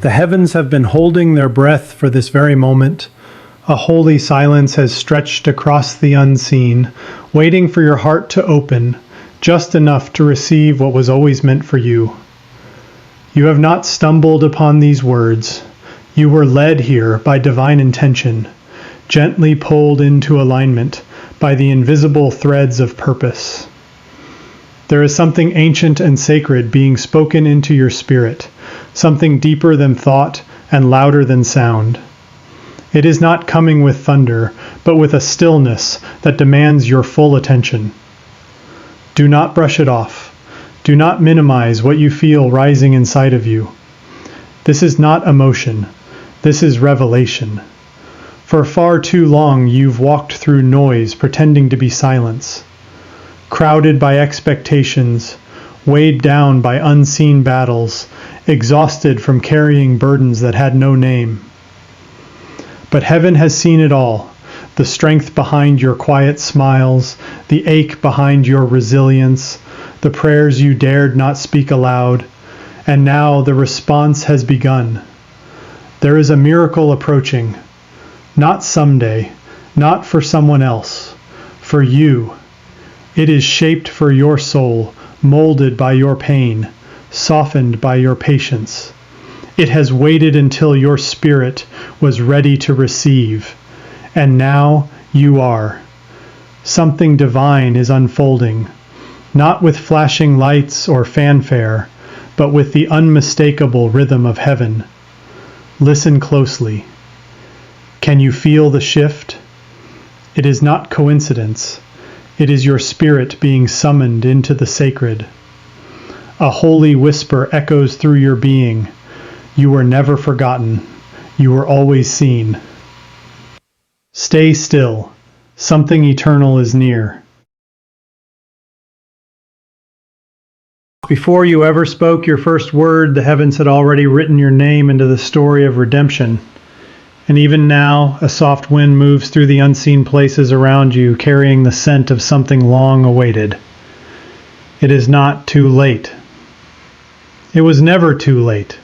The heavens have been holding their breath for this very moment. A holy silence has stretched across the unseen, waiting for your heart to open, just enough to receive what was always meant for you. You have not stumbled upon these words. You were led here by divine intention, gently pulled into alignment by the invisible threads of purpose. There is something ancient and sacred being spoken into your spirit, something deeper than thought and louder than sound. It is not coming with thunder, but with a stillness that demands your full attention. Do not brush it off. Do not minimize what you feel rising inside of you. This is not emotion. This is revelation. For far too long you've walked through noise pretending to be silence. Crowded by expectations, weighed down by unseen battles, exhausted from carrying burdens that had no name. But heaven has seen it all, the strength behind your quiet smiles, the ache behind your resilience, the prayers you dared not speak aloud, and now the response has begun. There is a miracle approaching, not someday, not for someone else, for you. It is shaped for your soul, molded by your pain, softened by your patience. It has waited until your spirit was ready to receive, and now you are. Something divine is unfolding, not with flashing lights or fanfare, but with the unmistakable rhythm of heaven. Listen closely. Can you feel the shift? It is not coincidence. It is your spirit being summoned into the sacred. A holy whisper echoes through your being. You were never forgotten. You were always seen. Stay still. Something eternal is near. Before you ever spoke your first word, the heavens had already written your name into the story of redemption. And even now, a soft wind moves through the unseen places around you, carrying the scent of something long awaited. It is not too late. It was never too late.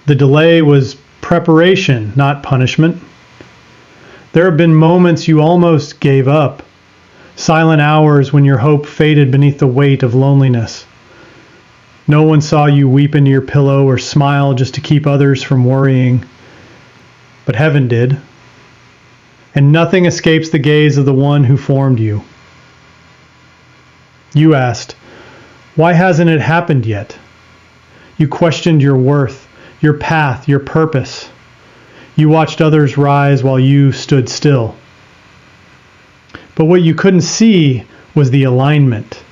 The delay was preparation, not punishment. There have been moments you almost gave up, silent hours when your hope faded beneath the weight of loneliness. No one saw you weep into your pillow or smile just to keep others from worrying. But heaven did. And nothing escapes the gaze of the one who formed you. You asked, why hasn't it happened yet? You questioned your worth, your path, your purpose. You watched others rise while you stood still. But what you couldn't see was the alignment,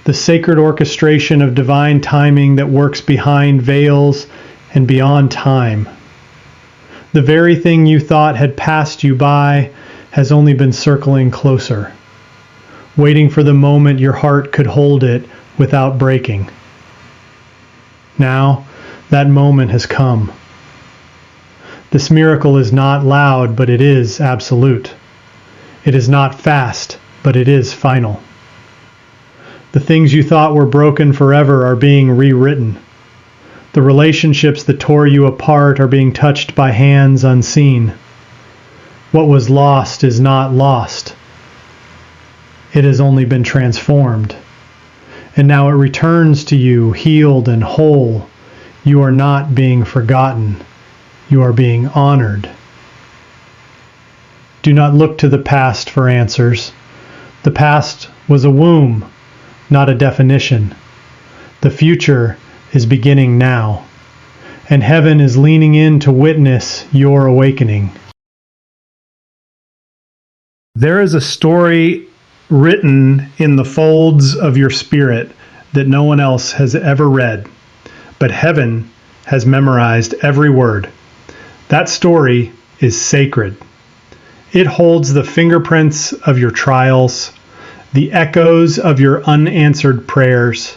the sacred orchestration of divine timing that works behind veils and beyond time. The very thing you thought had passed you by has only been circling closer, waiting for the moment your heart could hold it without breaking. Now, that moment has come. This miracle is not loud, but it is absolute. It is not fast, but it is final. The things you thought were broken forever are being rewritten. The relationships that tore you apart are being touched by hands unseen. What was lost is not lost. It has only been transformed. And now it returns to you healed and whole. You are not being forgotten. You are being honored. Do not look to the past for answers. The past was a womb, not a definition. The future is beginning now, and heaven is leaning in to witness your awakening. There is a story written in the folds of your spirit that no one else has ever read, but heaven has memorized every word. That story is sacred. It holds the fingerprints of your trials, the echoes of your unanswered prayers,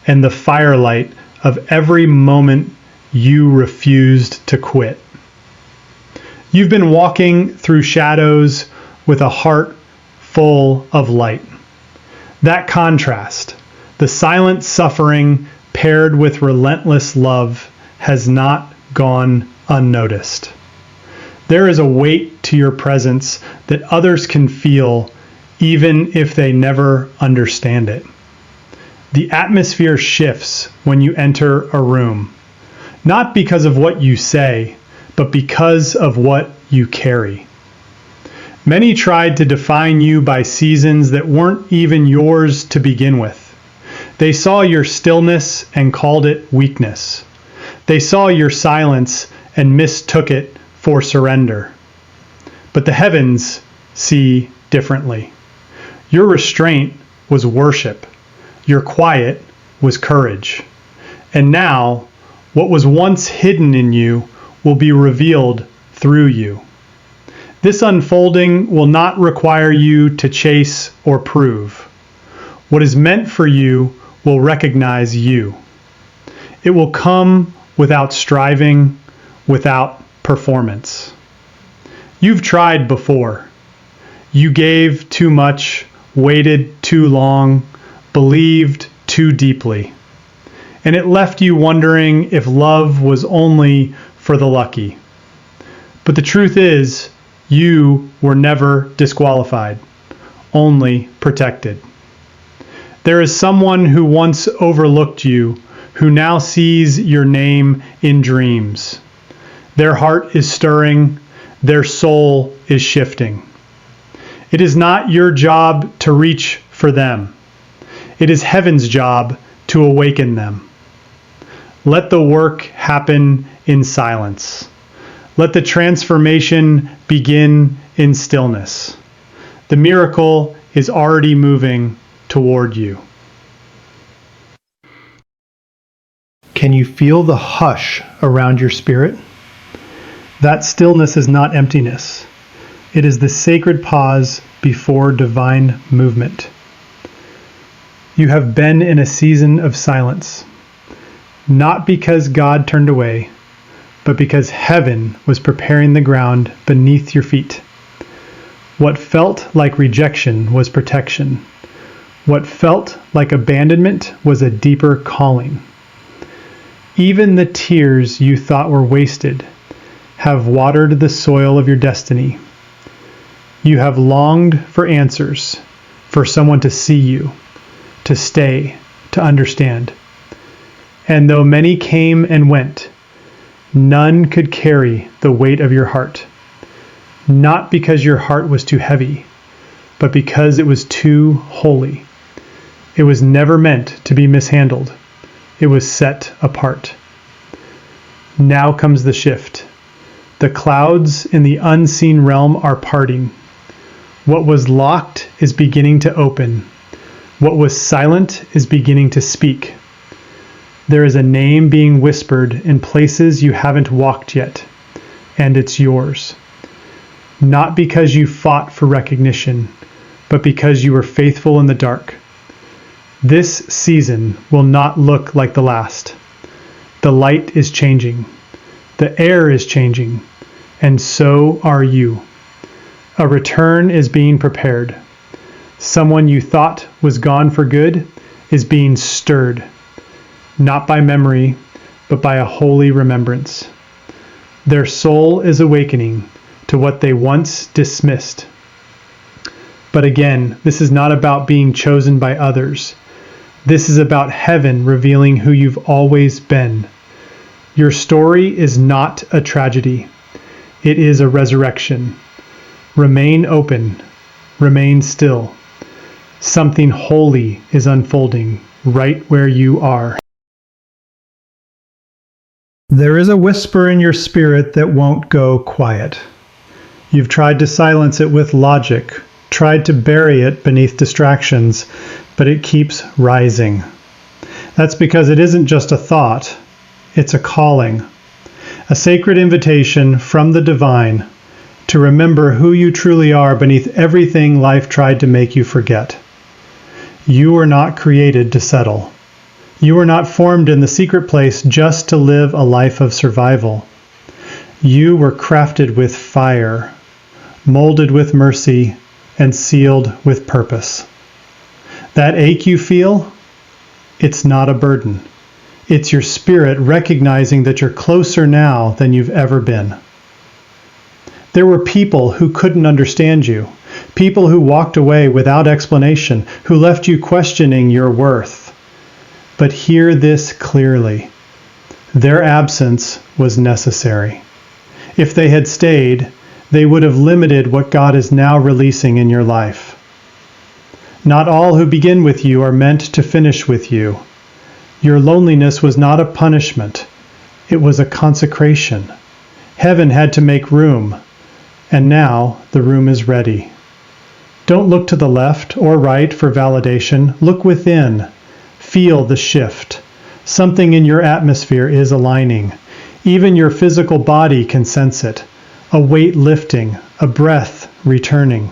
and the firelight of every moment you refused to quit. You've been walking through shadows with a heart full of light. That contrast, the silent suffering paired with relentless love, has not gone unnoticed. There is a weight to your presence that others can feel even if they never understand it. The atmosphere shifts when you enter a room, not because of what you say, but because of what you carry. Many tried to define you by seasons that weren't even yours to begin with. They saw your stillness and called it weakness. They saw your silence and mistook it for surrender. But the heavens see differently. Your restraint was worship. Your quiet was courage. And now, what was once hidden in you will be revealed through you. This unfolding will not require you to chase or prove. What is meant for you will recognize you. It will come without striving, without performance. You've tried before. You gave too much, waited too long, believed too deeply. And it left you wondering if love was only for the lucky. But the truth is, you were never disqualified, only protected. There is someone who once overlooked you, who now sees your name in dreams. Their heart is stirring, their soul is shifting. It is not your job to reach for them. It is heaven's job to awaken them. Let the work happen in silence. Let the transformation begin in stillness. The miracle is already moving toward you. Can you feel the hush around your spirit? That stillness is not emptiness. It is the sacred pause before divine movement. You have been in a season of silence, not because God turned away, but because heaven was preparing the ground beneath your feet. What felt like rejection was protection. What felt like abandonment was a deeper calling. Even the tears you thought were wasted have watered the soil of your destiny. You have longed for answers, for someone to see you, to stay, to understand. And though many came and went, none could carry the weight of your heart. Not because your heart was too heavy, but because it was too holy. It was never meant to be mishandled. It was set apart. Now comes the shift. The clouds in the unseen realm are parting. What was locked is beginning to open. What was silent is beginning to speak. There is a name being whispered in places you haven't walked yet, and it's yours. Not because you fought for recognition, but because you were faithful in the dark. This season will not look like the last. The light is changing. The air is changing. And so are you. A return is being prepared. Someone you thought was gone for good is being stirred. Not by memory, but by a holy remembrance. Their soul is awakening to what they once dismissed. But again, this is not about being chosen by others. This is about heaven revealing who you've always been. Your story is not a tragedy. It is a resurrection. Remain open. Remain still. Something holy is unfolding right where you are. There is a whisper in your spirit that won't go quiet. You've tried to silence it with logic, tried to bury it beneath distractions, but it keeps rising. That's because it isn't just a thought, it's a calling, a sacred invitation from the divine to remember who you truly are beneath everything life tried to make you forget. You were not created to settle. You were not formed in the secret place just to live a life of survival. You were crafted with fire, molded with mercy, and sealed with purpose. That ache you feel, it's not a burden. It's your spirit recognizing that you're closer now than you've ever been. There were people who couldn't understand you, people who walked away without explanation, who left you questioning your worth. But hear this clearly. Their absence was necessary. If they had stayed, they would have limited what God is now releasing in your life. Not all who begin with you are meant to finish with you. Your loneliness was not a punishment. It was a consecration. Heaven had to make room, and now the room is ready. Don't look to the left or right for validation. Look within. Feel the shift. Something in your atmosphere is aligning. Even your physical body can sense it. A weight lifting, a breath returning,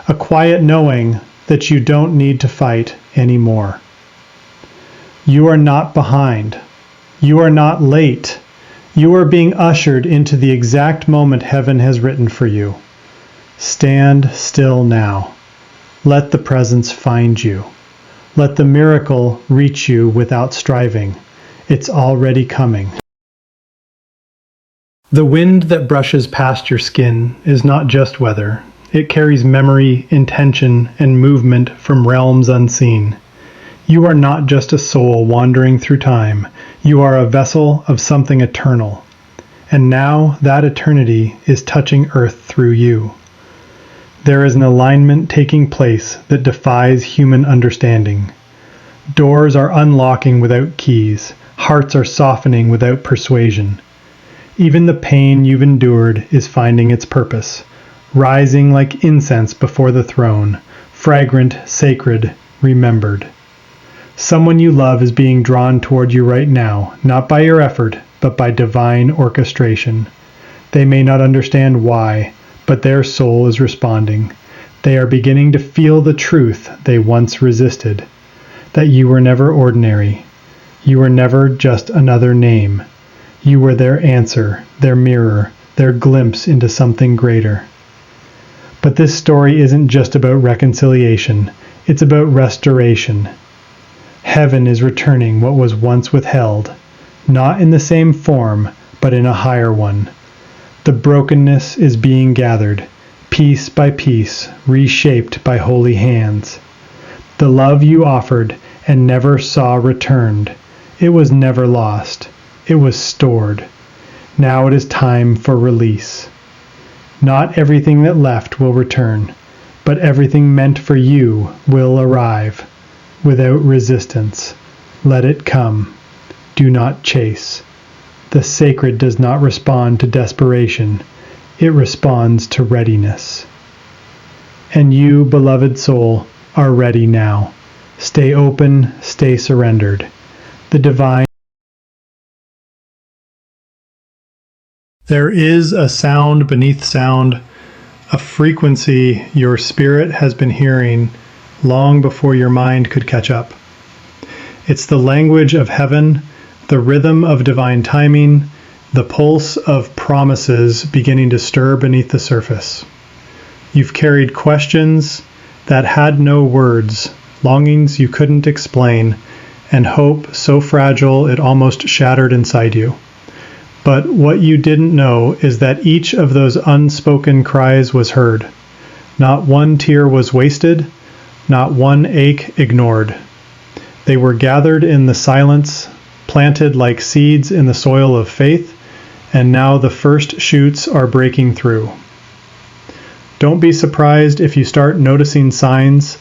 a quiet knowing that you don't need to fight anymore. You are not behind. You are not late. You are being ushered into the exact moment heaven has written for you. Stand still now. Let the presence find you. Let the miracle reach you without striving. It's already coming. The wind that brushes past your skin is not just weather. It carries memory, intention, and movement from realms unseen. You are not just a soul wandering through time. You are a vessel of something eternal. And now that eternity is touching earth through you. There is an alignment taking place that defies human understanding. Doors are unlocking without keys. Hearts are softening without persuasion. Even the pain you've endured is finding its purpose, rising like incense before the throne, fragrant, sacred, remembered. Someone you love is being drawn toward you right now, not by your effort, but by divine orchestration. They may not understand why, but their soul is responding. They are beginning to feel the truth they once resisted, that you were never ordinary. You were never just another name. You were their answer, their mirror, their glimpse into something greater. But this story isn't just about reconciliation, it's about restoration. Heaven is returning what was once withheld, not in the same form, but in a higher one. The brokenness is being gathered, piece by piece, reshaped by holy hands. The love you offered and never saw returned, it was never lost. It was stored. Now it is time for release. Not everything that left will return, but everything meant for you will arrive. Without resistance, let it come. Do not chase. The sacred does not respond to desperation. It responds to readiness. And you, beloved soul, are ready now. Stay open, stay surrendered. The divine. There is a sound beneath sound, a frequency your spirit has been hearing long before your mind could catch up. It's the language of heaven, the rhythm of divine timing, the pulse of promises beginning to stir beneath the surface. You've carried questions that had no words, longings you couldn't explain, and hope so fragile it almost shattered inside you. But what you didn't know is that each of those unspoken cries was heard. Not one tear was wasted, not one ache ignored. They were gathered in the silence, planted like seeds in the soil of faith, and now the first shoots are breaking through. Don't be surprised if you start noticing signs,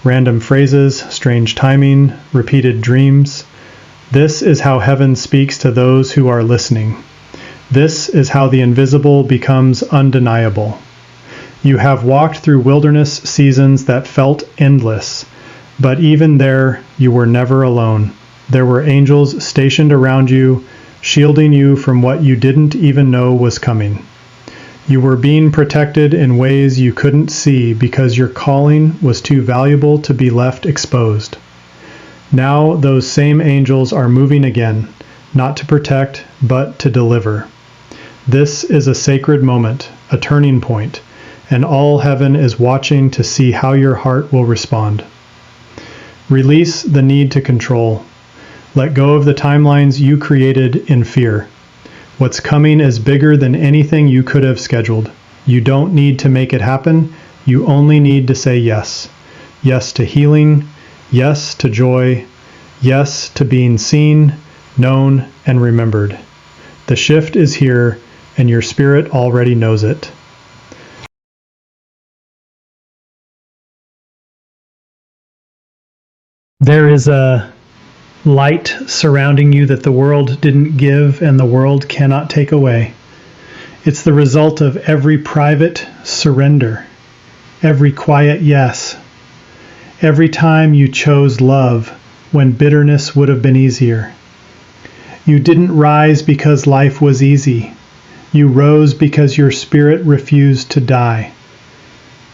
random phrases, strange timing, repeated dreams. This is how heaven speaks to those who are listening. This is how the invisible becomes undeniable. You have walked through wilderness seasons that felt endless, but even there, you were never alone. There were angels stationed around you, shielding you from what you didn't even know was coming. You were being protected in ways you couldn't see because your calling was too valuable to be left exposed. Now those same angels are moving again, not to protect, but to deliver. This is a sacred moment, a turning point, and all heaven is watching to see how your heart will respond. Release the need to control. Let go of the timelines you created in fear. What's coming is bigger than anything you could have scheduled. You don't need to make it happen. You only need to say yes. Yes to healing. Yes to joy. Yes to being seen, known, and remembered. The shift is here, and your spirit already knows it. There is a light surrounding you that the world didn't give and the world cannot take away. It's the result of every private surrender, every quiet yes, every time you chose love when bitterness would have been easier. You didn't rise because life was easy. You rose because your spirit refused to die.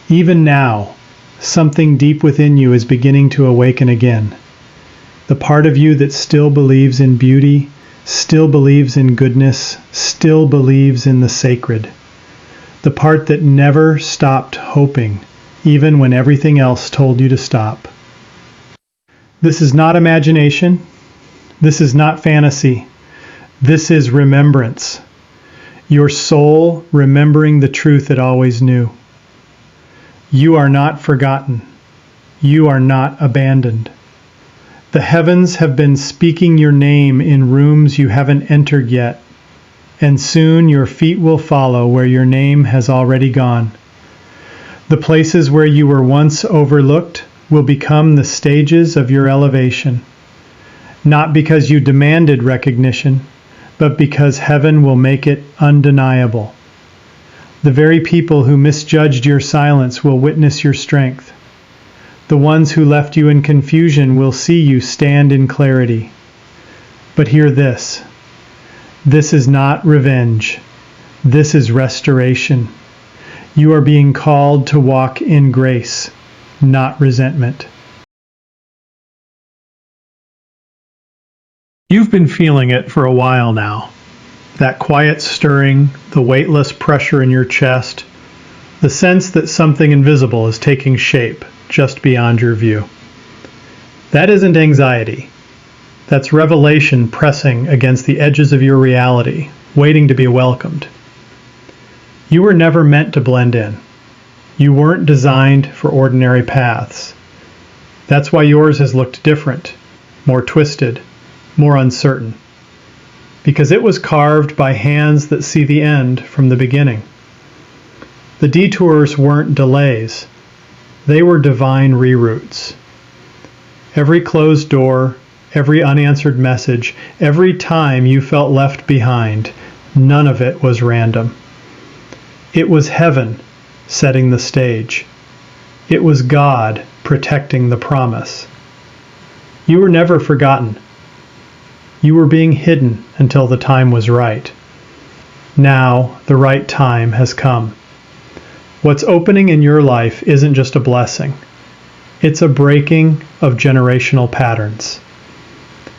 Even now, something deep within you is beginning to awaken again. The part of you that still believes in beauty, still believes in goodness, still believes in the sacred. The part that never stopped hoping, even when everything else told you to stop. This is not imagination. This is not fantasy. This is remembrance. Your soul remembering the truth it always knew. You are not forgotten. You are not abandoned. The heavens have been speaking your name in rooms you haven't entered yet, and soon your feet will follow where your name has already gone. The places where you were once overlooked will become the stages of your elevation, not because you demanded recognition, but because heaven will make it undeniable. The very people who misjudged your silence will witness your strength. The ones who left you in confusion will see you stand in clarity. But hear this. This is not revenge. This is restoration. You are being called to walk in grace, not resentment. You've been feeling it for a while now. That quiet stirring, the weightless pressure in your chest, the sense that something invisible is taking shape just beyond your view. That isn't anxiety. That's revelation pressing against the edges of your reality, waiting to be welcomed. You were never meant to blend in. You weren't designed for ordinary paths. That's why yours has looked different, more twisted, more uncertain. Because it was carved by hands that see the end from the beginning. The detours weren't delays. They were divine reroutes. Every closed door, every unanswered message, every time you felt left behind, none of it was random. It was heaven setting the stage. It was God protecting the promise. You were never forgotten. You were being hidden until the time was right. Now the right time has come. What's opening in your life isn't just a blessing. It's a breaking of generational patterns.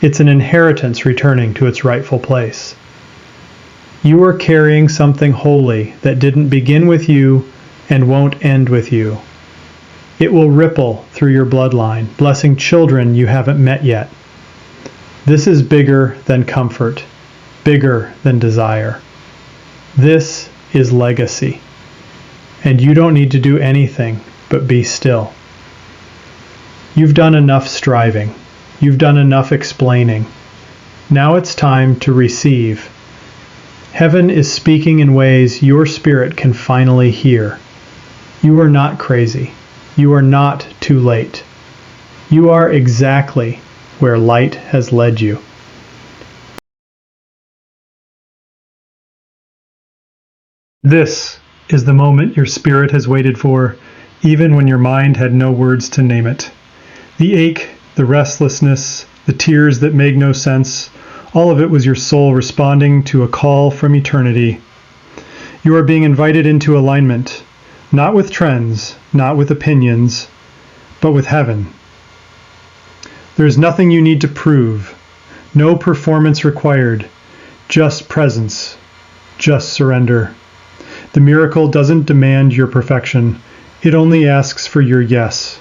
It's an inheritance returning to its rightful place. You are carrying something holy that didn't begin with you and won't end with you. It will ripple through your bloodline, blessing children you haven't met yet. This is bigger than comfort, bigger than desire. This is legacy. And you don't need to do anything but be still. You've done enough striving. You've done enough explaining. Now it's time to receive. Heaven is speaking in ways your spirit can finally hear. You are not crazy. You are not too late. You are exactly where light has led you. This is the moment your spirit has waited for, even when your mind had no words to name it. The ache, the restlessness, the tears that made no sense, all of it was your soul responding to a call from eternity. You are being invited into alignment, not with trends, not with opinions, but with heaven. There is nothing you need to prove, no performance required, just presence, just surrender. The miracle doesn't demand your perfection. It only asks for your yes.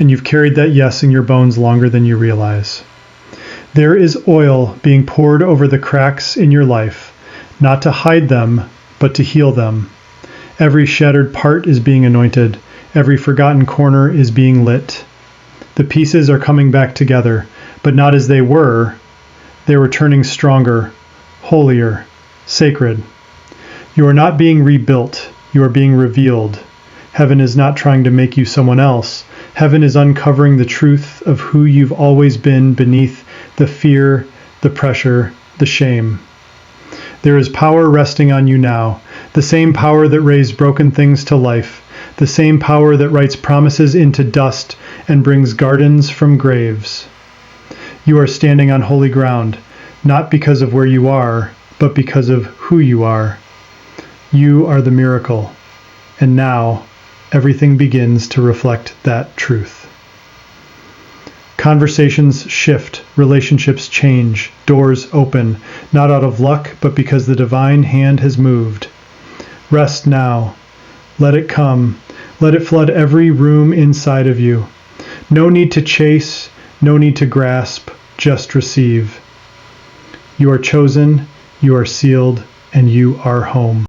And you've carried that yes in your bones longer than you realize. There is oil being poured over the cracks in your life, not to hide them, but to heal them. Every shattered part is being anointed. Every forgotten corner is being lit. The pieces are coming back together, but not as they were. They were turning stronger, holier, sacred. You are not being rebuilt. You are being revealed. Heaven is not trying to make you someone else. Heaven is uncovering the truth of who you've always been beneath the fear, the pressure, the shame. There is power resting on you now, the same power that raised broken things to life, the same power that writes promises into dust and brings gardens from graves. You are standing on holy ground, not because of where you are, but because of who you are. You are the miracle, and now everything begins to reflect that truth. Conversations shift, relationships change, doors open, not out of luck, but because the divine hand has moved. Rest now. Let it come. Let it flood every room inside of you. No need to chase, no need to grasp, just receive. You are chosen, you are sealed, and you are home.